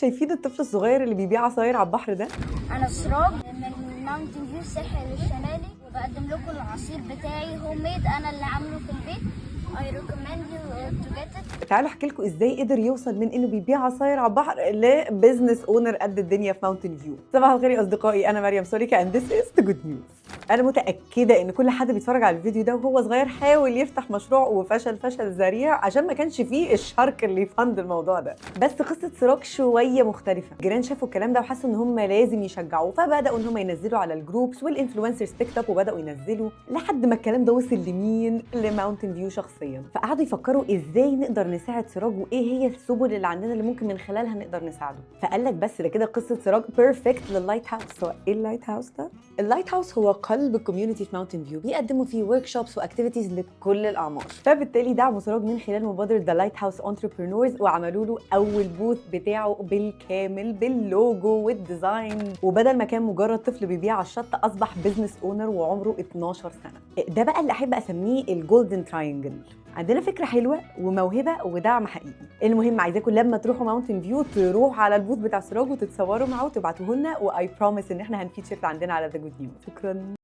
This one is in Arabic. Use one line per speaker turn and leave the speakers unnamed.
شايفين الطفل الصغير اللي بيبيع عصاير على البحر ده؟
أنا سراج من ماونتن فيو الساحل الشمالي، وبقدم لكم العصير بتاعي هوم ميد، أنا اللي عامله في البيت. I recommend you to get it.
تعالوا احكي لكم ازاي قدر يوصل من انه بيبيع عصاير على البحر لبزنس اونر قد الدنيا في ماونتن فيو. صباح الخير يا اصدقائي، انا مريم سوريكا and this is the good news. انا متاكده ان كل حد بيتفرج على الفيديو ده وهو صغير حاول يفتح مشروع وفشل فشل ذريع عشان ما كانش فيه الشرك اللي يفند الموضوع ده. بس قصه سراج شويه مختلفه. الجيران شافوا الكلام ده وحسوا ان هم لازم يشجعوه، فبداوا ان هم ينزلوا على الجروبس والانفلونسرز بيك اب وبداوا ينزلوا لحد ما الكلام ده وصل لمين؟ لماونتن فيو شخصيا. فقعدوا يفكروا ازاي نقدر نساعد سراج وايه هي السبل اللي عندنا اللي ممكن من خلالها نقدر نساعده. فقال لك بس ده كده قصه سراج بيرفكت لللايت هاوس. سواء ايه اللايت هاوس ده؟ اللايت هاوس هو قلب الكوميونتي في ماونتن فيو، بيقدموا فيه ورك شوبس واكتيفيتيز لكل الاعمار. فبالتالي دعموا سراج من خلال مبادره ذا لايت هاوس انتربرينورز وعملوا له اول بوث بتاعه بالكامل باللوجو والديزاين، وبدل ما كان مجرد طفل بيبيع على الشط اصبح بزنس اونر وعمره 12 سنه. ده بقى اللي احب اسميه الجولدن تراينجل. عندنا فكره حلوه وموهبه ودعم حقيقي. المهم عايزاكم لما تروحوا ماونتن فيو تروحوا على البوث بتاع سراج وتتصوروا معاه وتبعتوه لنا، واي بروميس ان احنا هنفيتشر عندنا على ذا جود نيوز. شكرا.